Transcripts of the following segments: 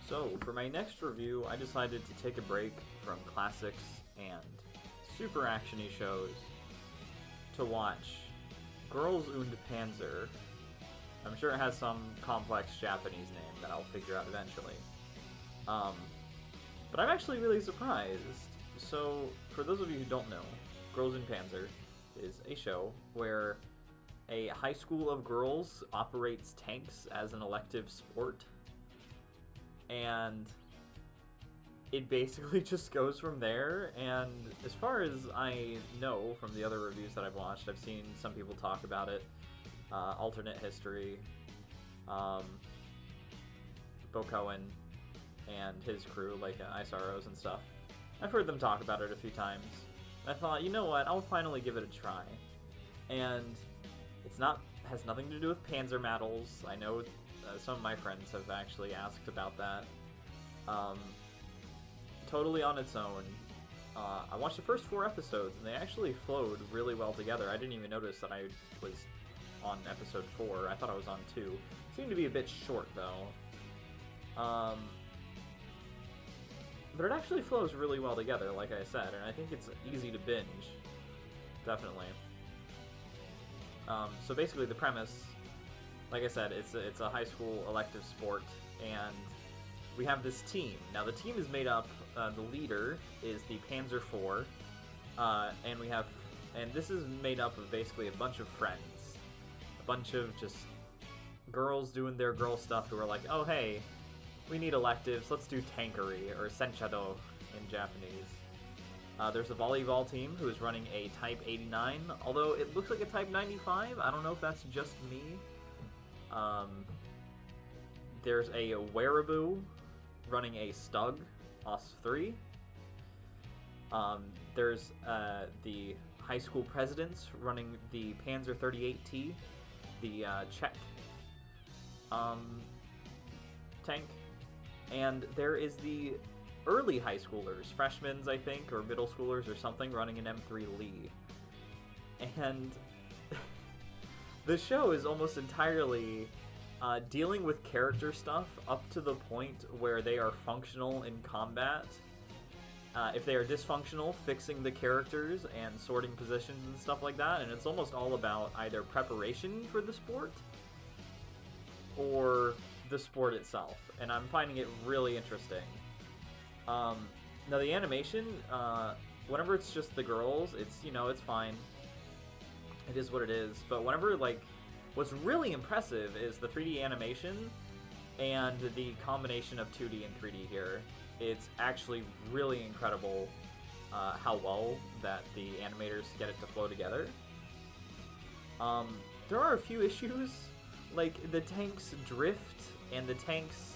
So, for my next review, I decided to take a break from classics and super actiony shows to watch Girls Und Panzer. I'm sure it has some complex Japanese name that I'll figure out eventually. But I'm actually really surprised. So, for those of you who don't know, Girls und Panzer is a show where a high school of girls operates tanks as an elective sport. And it basically just goes from there, and as far as I know from the other reviews that I've watched, I've seen some people talk about it, alternate history, Bo Cohen and his crew, like Isaros and stuff. I've heard them talk about it a few times. I thought, you know what, I'll finally give it a try. And has nothing to do with Panzer medals. I know some of my friends have actually asked about that. Totally on its own. I watched the first 4 episodes, and they actually flowed really well together. I didn't even notice that I was on episode 4. I thought I was on 2. Seemed to be a bit short, though. But it actually flows really well together, like I said, and I think it's easy to binge. Definitely. So basically the premise, like I said, it's a high school elective sport, and we have this team. Now the team is made up, the leader is the Panzer IV, and this is made up of basically a bunch of friends. A bunch of just girls doing their girl stuff who are like, oh hey, we need electives, let's do tankery, or senchado in Japanese. There's a volleyball team who is running a Type 89, although it looks like a Type 95. I don't know if that's just me. There's a Werebu running a Stug OS 3. There's the high school presidents running the Panzer 38T, the Czech tank. And there is the early high schoolers, freshmen, I think, or middle schoolers or something, running an M3 Lee. And the show is almost entirely dealing with character stuff up to the point where they are functional in combat. If they are dysfunctional, fixing the characters and sorting positions and stuff like that. And it's almost all about either preparation for the sport or the sport itself. And I'm finding it really interesting. Now the animation, whenever it's just the girls, it's fine. It is what it is. But whenever, what's really impressive is the 3D animation and the combination of 2D and 3D here. It's actually really incredible how well that the animators get it to flow together. There are a few issues, like the tanks drift and the tanks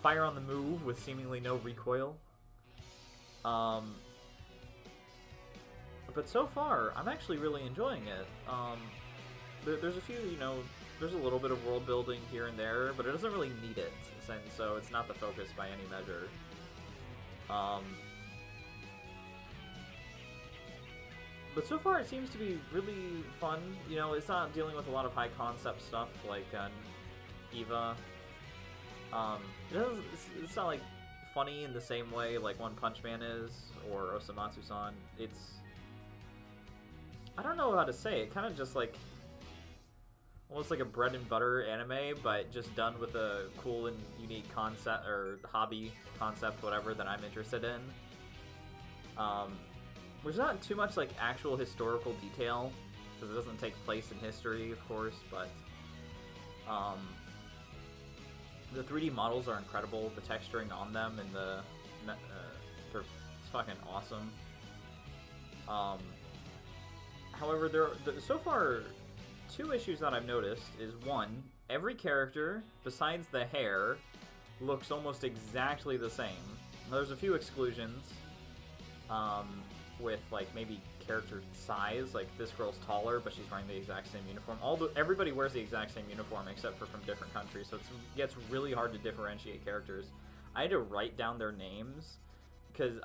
fire on the move with seemingly no recoil. But so far, I'm actually really enjoying it. There's a few, there's a little bit of world building here and there, but it doesn't really need it, and so it's not the focus by any measure. But so far, it seems to be really fun. It's not dealing with a lot of high concept stuff like Eva. It's not like funny in the same way like One Punch Man is or Osamatsu-san. I don't know how to say it. Kind of just like almost like a bread and butter anime, but just done with a cool and unique concept or hobby concept, whatever that I'm interested in. There's not too much like actual historical detail because it doesn't take place in history, of course, but the 3D models are incredible. The texturing on them and it's fucking awesome. However, so far, 2 issues that I've noticed is, 1, every character, besides the hair, looks almost exactly the same. There's a few exclusions, with, maybe character size, like this girl's taller, but she's wearing the exact same uniform. Everybody wears the exact same uniform except for from different countries, so it gets really hard to differentiate characters. I had to write down their names, because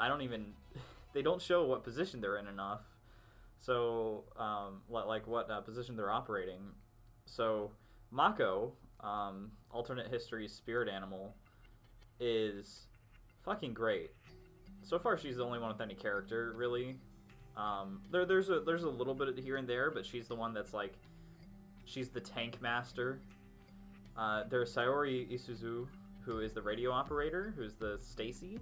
they don't show what position they're in enough. So, what position they're operating. So, Mako, alternate history spirit animal, is fucking great. So far, she's the only one with any character, really. There's a little bit here and there, but she's the one that's like, she's the tank master. There's Sayori Isuzu, who is the radio operator, who's the Stacy,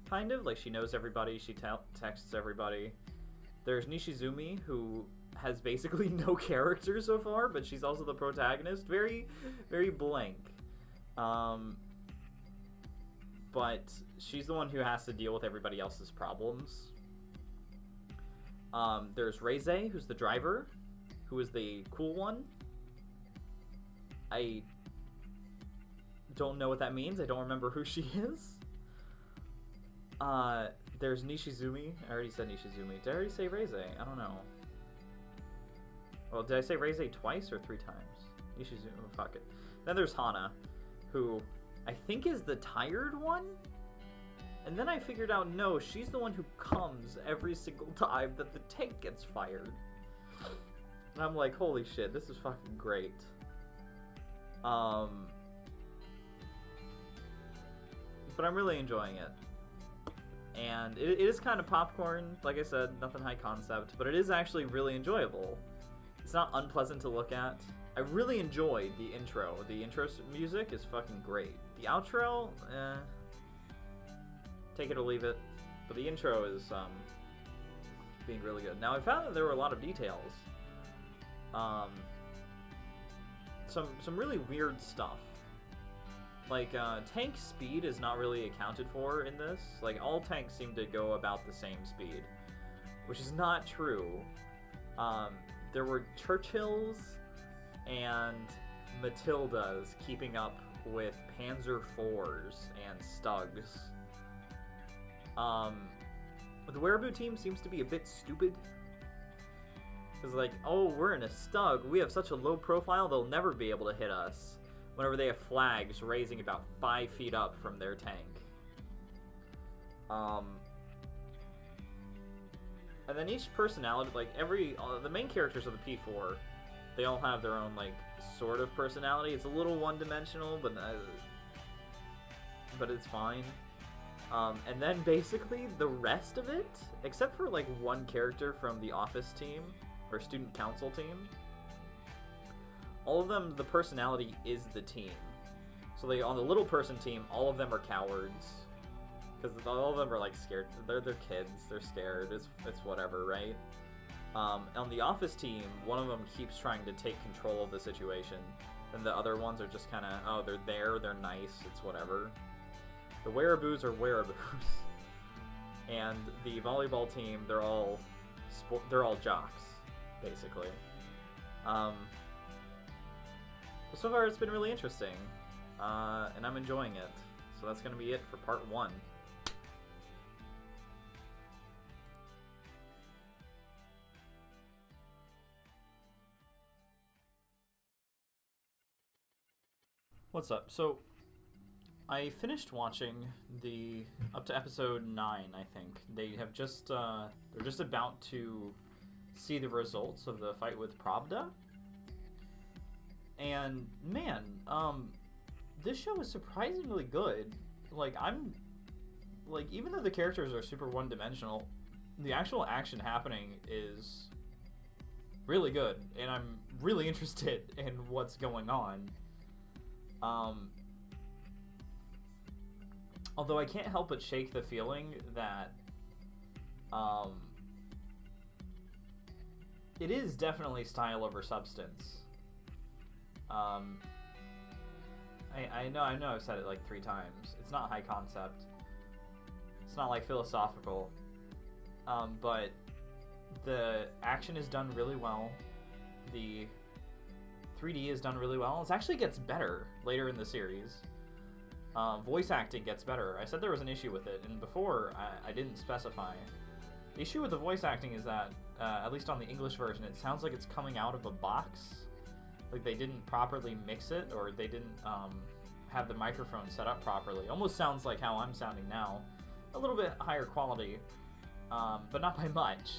kind of. Like, she knows everybody, she texts everybody. There's Nishizumi, who has basically no character so far, but she's also the protagonist. Very, very blank. But she's the one who has to deal with everybody else's problems. There's Reize, who's the driver, who is the cool one. I don't know what that means. I don't remember who she is. There's Nishizumi. I already said Nishizumi. Did I already say Reize? I don't know. Well, did I say Reize twice or 3 times? Nishizumi. Oh, fuck it. Then there's Hana, who I think is the tired one. And then I figured out, no, she's the one who comes every single time that the tank gets fired. And I'm like, holy shit, this is fucking great. But I'm really enjoying it. And it is kind of popcorn, like I said, nothing high concept, but it is actually really enjoyable. It's not unpleasant to look at. I really enjoyed the intro. The intro music is fucking great. The outro, take it or leave it. But the intro is being really good. Now, I found that there were a lot of details. Some really weird stuff. Like, tank speed is not really accounted for in this. Like, all tanks seem to go about the same speed, which is not true. There were Churchills and Matildas keeping up with Panzer IVs and Stugs. The Wehraboo team seems to be a bit stupid. Because, like, oh, we're in a Stug. We have such a low profile, they'll never be able to hit us. Whenever they have flags raising about 5 feet up from their tank. And then each personality, like, the main characters of the P4, they all have their own, like, sort of personality. It's a little one-dimensional, but it's fine. And then basically the rest of it, except for, like, one character from the office team, or student council team, all of them, the personality is the team. So on the little person team, all of them are cowards. Because all of them are, like, scared. They're kids. They're scared. It's whatever, right? On the office team, one of them keeps trying to take control of the situation. And the other ones are just kind of, oh, they're there, they're nice, it's whatever. The Wereaboos are Wereaboos. And the volleyball team, they're all jocks, basically. So far, it's been really interesting, and I'm enjoying it. So that's going to be it for part 1. What's up? So, I finished watching up to episode 9, I think. They have they're just about to see the results of the fight with Pravda. And, man, this show is surprisingly good. Like, even though the characters are super one-dimensional, the actual action happening is really good, and I'm really interested in what's going on. Although I can't help but shake the feeling that, it is definitely style over substance. I know I've said it like 3 times. It's not high concept. It's not like philosophical. But the action is done really well. The 3D is done really well. It actually gets better later in the series. Voice acting gets better. I said there was an issue with it, and before I didn't specify. The issue with the voice acting is that, at least on the English version, it sounds like it's coming out of a box. Like they didn't properly mix it, or they didn't have the microphone set up properly. Almost sounds like how I'm sounding now. A little bit higher quality, but not by much.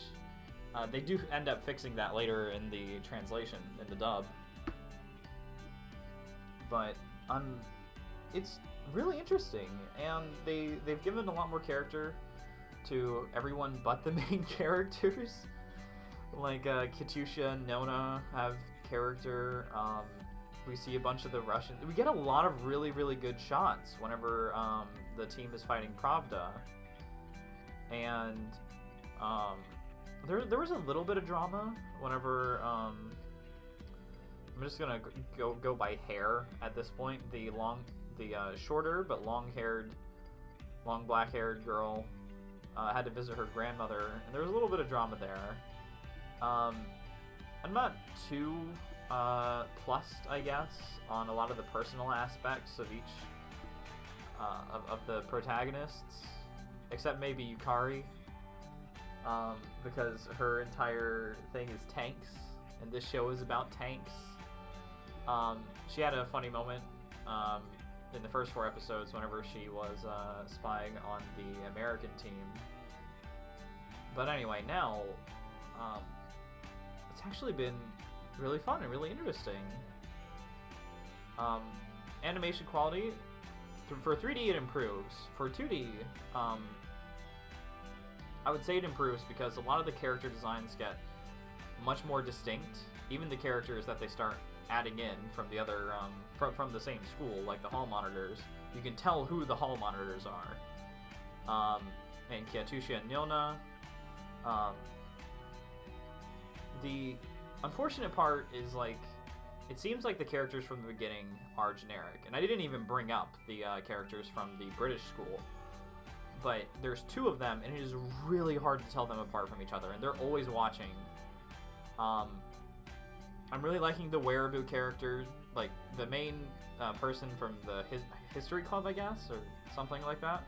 They do end up fixing that later in the translation, in the dub. But it's really interesting, and they've given a lot more character to everyone but the main characters. Like Katusha and Nona have character. We see a bunch of the Russians. We get a lot of really, really good shots whenever the team is fighting Pravda. And there was a little bit of drama whenever I'm just gonna go by hair at this point. The shorter but long black-haired girl had to visit her grandmother, and there was a little bit of drama there. I'm not too plussed, I guess, on a lot of the personal aspects of each of the protagonists, except maybe Yukari, because her entire thing is tanks, and this show is about tanks. She had a funny moment in the first 4 episodes whenever she was spying on the American team. But anyway, now it's actually been really fun and really interesting. Animation quality, for 3D it improves. For 2D, I would say it improves because a lot of the character designs get much more distinct. Even the characters that they start adding in from the other, from the same school, like the hall monitors, you can tell who the hall monitors are. And Katusha and Nilna. The unfortunate part is, like, it seems like the characters from the beginning are generic. And I didn't even bring up the characters from the British school. But there's 2 of them, and it is really hard to tell them apart from each other. And they're always watching. I'm really liking the Wereaboo character. Like, the main person from the history club, I guess, or something like that.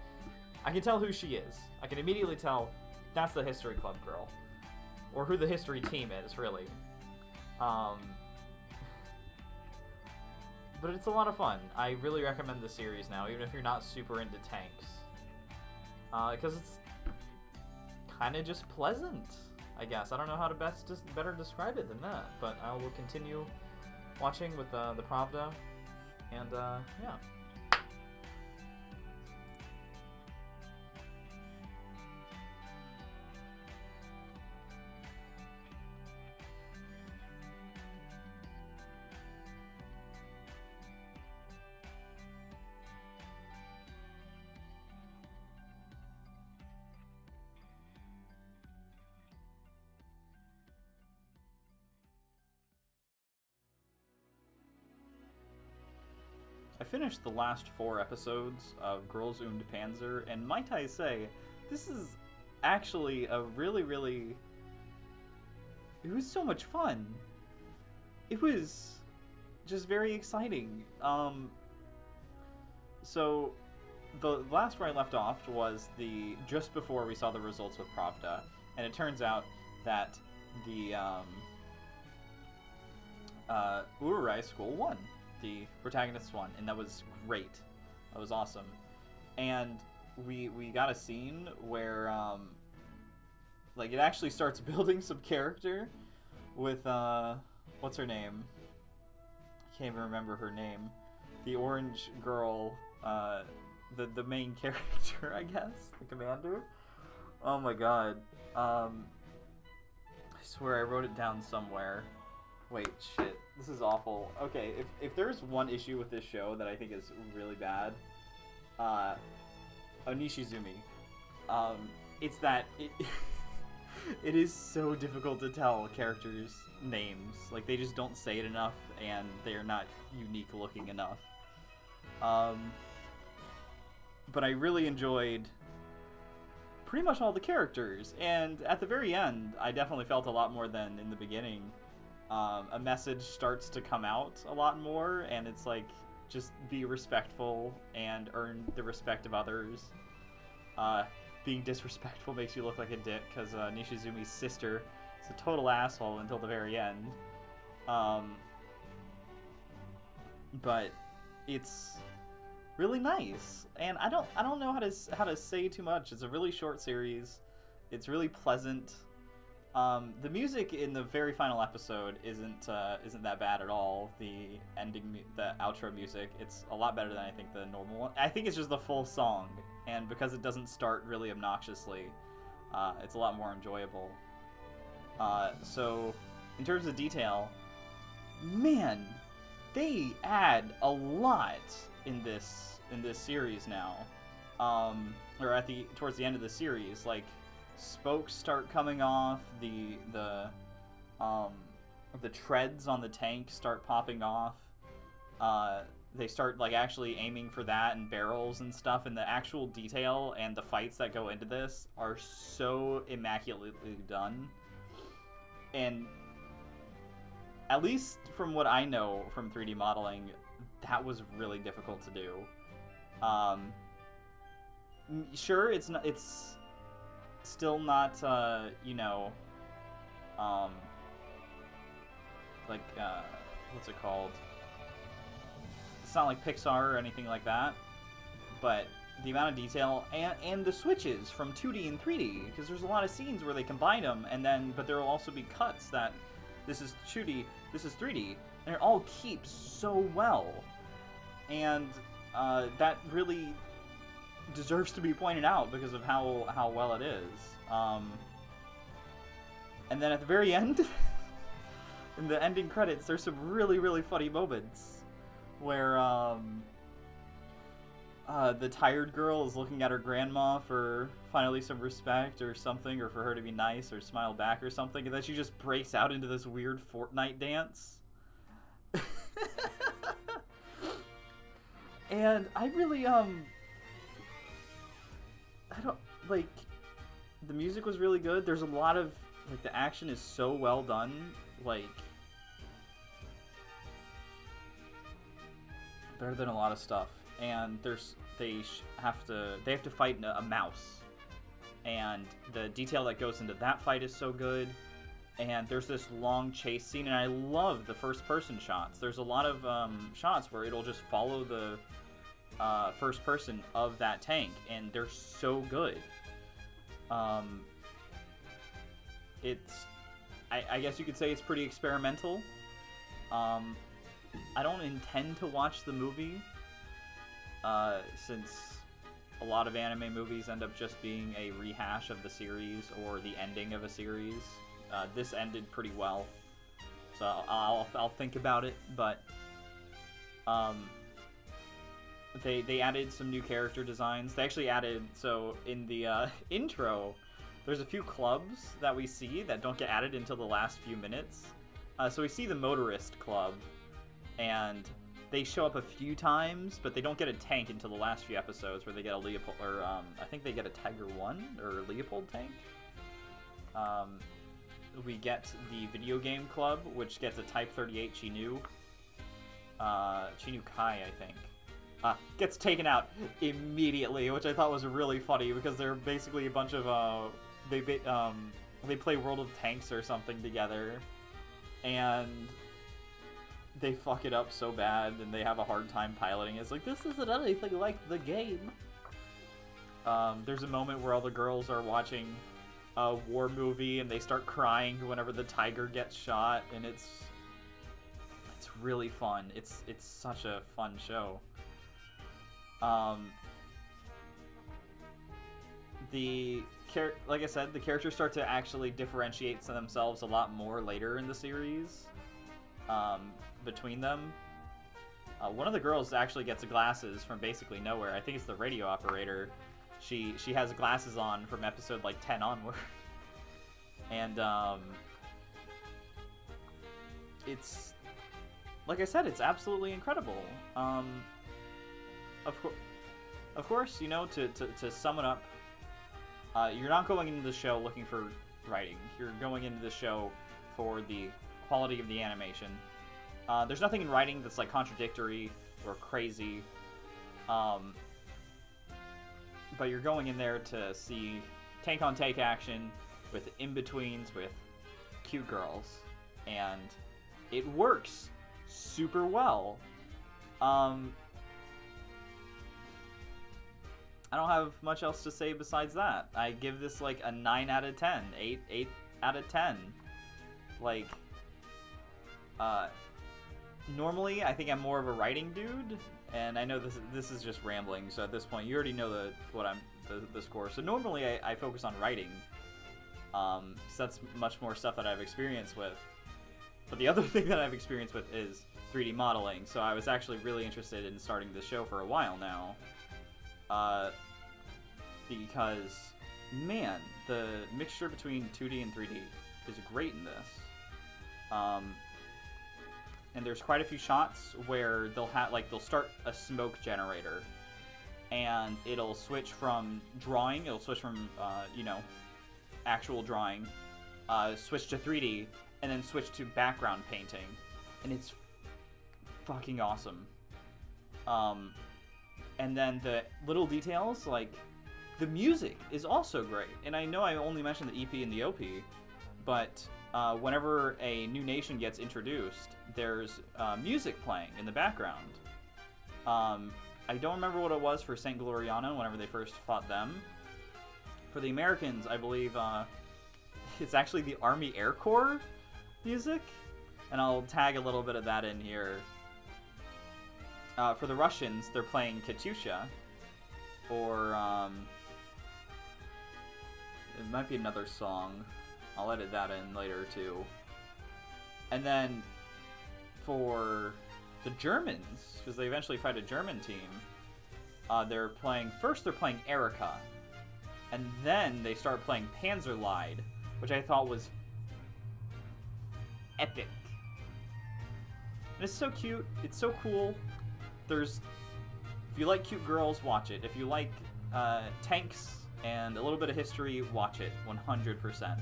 I can tell who she is. I can immediately tell that's the history club girl. Or who the history team is, really. But it's a lot of fun. I really recommend the series now, even if you're not super into tanks. Because it's kind of just pleasant, I guess. I don't know how to better describe it than that. But I will continue watching with the Pravda. And, yeah. I finished the last 4 episodes of Girls Und Panzer, and might I say, this is actually a really, really... It was so much fun. It was just very exciting. So, the last where I left off was just before we saw the results with Pravda, and it turns out that the oorarai school won. The protagonists won, and that was great. That was awesome. And we got a scene where like, it actually starts building some character with what's her name? I can't even remember her name. The orange girl, the main character, I guess, the commander. Oh my god. I swear I wrote it down somewhere. Wait, shit. This is awful. Okay, if there's one issue with this show that I think is really bad, Onishizumi. It's that it is so difficult to tell characters' names. Like, they just don't say it enough, and they're not unique looking enough. But I really enjoyed pretty much all the characters, and at the very end, I definitely felt a lot more than in the beginning. A message starts to come out a lot more, and it's like, just be respectful and earn the respect of others. Being disrespectful makes you look like a dick, because Nishizumi's sister is a total asshole until the very end. But it's really nice, and I don't know how to say too much. It's a really short series. It's really pleasant. The music in the very final episode isn't that bad at all. The outro music, it's a lot better than I think the normal one. I think it's just the full song, and because it doesn't start really obnoxiously, it's a lot more enjoyable. So, in terms of detail, man, they add a lot in this series now. Or towards the end of the series, like, spokes start coming off, the treads on the tank start popping off. They start like actually aiming for that, and barrels and stuff, and the actual detail and the fights that go into this are so immaculately done. And at least from what I know from 3D modeling, that was really difficult to do. Sure, it's still not, what's it called? It's not like Pixar or anything like that, but the amount of detail and the switches from 2D and 3D, because there's a lot of scenes where they combine them, but there will also be cuts that this is 2D, this is 3D, and it all keeps so well, and that really deserves to be pointed out because of how well it is. And then at the very end, in the ending credits, there's some really, really funny moments where the tired girl is looking at her grandma for finally some respect or something, or for her to be nice or smile back or something, and then she just breaks out into this weird Fortnite dance. And I really, I don't, like, the music was really good. There's a lot of, like, the action is so well done, like, better than a lot of stuff. And they have to fight a mouse, and the detail that goes into that fight is so good. And there's this long chase scene, and I love the first person shots. There's a lot of shots where it'll just follow the first person of that tank, and they're so good. It's, I guess you could say it's pretty experimental. I don't intend to watch the movie, since a lot of anime movies end up just being a rehash of the series or the ending of a series. This ended pretty well, so I'll think about it, but they added some new character designs. They actually added, so in the intro, there's a few clubs that we see that don't get added until the last few minutes. So we see the motorist club, and they show up a few times, but they don't get a tank until the last few episodes, where they get a Leopold, or I think they get a Tiger 1 or Leopold tank. We get the video game club, which gets a Type 38 Chinu Kai, I think. Gets taken out immediately, which I thought was really funny, because they're basically a bunch of they play World of Tanks or something together, and they fuck it up so bad, and they have a hard time piloting. It's like, this isn't anything like the game. There's a moment where all the girls are watching a war movie, and they start crying whenever the tiger gets shot, and it's really fun. It's such a fun show. Like I said, the characters start to actually differentiate themselves a lot more later in the series, between them. One of the girls actually gets glasses from basically nowhere. I think it's the radio operator. She has glasses on from episode like 10 onward. And it's, like I said, it's absolutely incredible. Of course, you know, to sum it up, you're not going into the show looking for writing. You're going into the show for the quality of the animation. There's nothing in writing that's like contradictory or crazy. But you're going in there to see tank-on-tank action with in-betweens with cute girls, and it works super well. I don't have much else to say besides that. I give this like a 9 out of 10. 8 out of 10. Like, normally I think I'm more of a writing dude, and I know this is just rambling. So at this point, you already know the score. So normally I focus on writing. So that's much more stuff that I've experienced with. But the other thing that I've experienced with is 3D modeling. So I was actually really interested in starting this show for a while now. Because, man, the mixture between 2D and 3D is great in this. And there's quite a few shots where they'll start a smoke generator, and it'll switch from drawing, actual drawing, switch to 3D, and then switch to background painting, and it's fucking awesome. And then the little details, like the music is also great. And I know I only mentioned the EP and the OP, but whenever a new nation gets introduced, there's music playing in the background. I don't remember what it was for St. Gloriana whenever they first fought them. For the Americans, I believe it's actually the Army Air Corps music, and I'll tag a little bit of that in here. For the Russians, they're playing Katyusha, or it might be another song. I'll edit that in later too. And then for the Germans, because they eventually fight a German team, they're playing Erica, and then they start playing Panzerlied, which I thought was epic. And it's so cute. It's so cool. If you like cute girls, watch it. If you like tanks and a little bit of history, watch it 100%.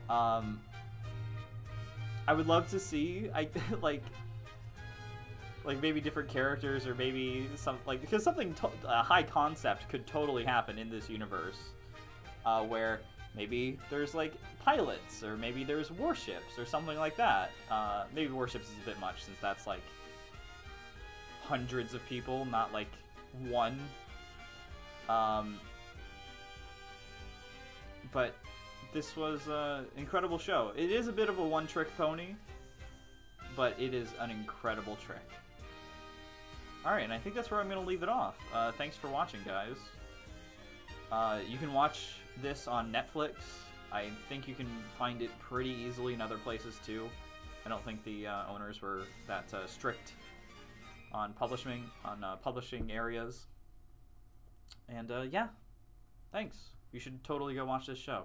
I would love to see like maybe different characters, or maybe because something high concept could totally happen in this universe, where maybe there's like pilots, or maybe there's warships or something like that. Maybe warships is a bit much, since that's like hundreds of people, not like one. But this was an incredible show. It is a bit of a one-trick pony, but it is an incredible trick. Alright, and I think that's where I'm going to leave it off. Thanks for watching, guys. You can watch this on Netflix. I think you can find it pretty easily in other places, too. I don't think the owners were that strict on publishing areas. And, yeah. Thanks. You should totally go watch this show.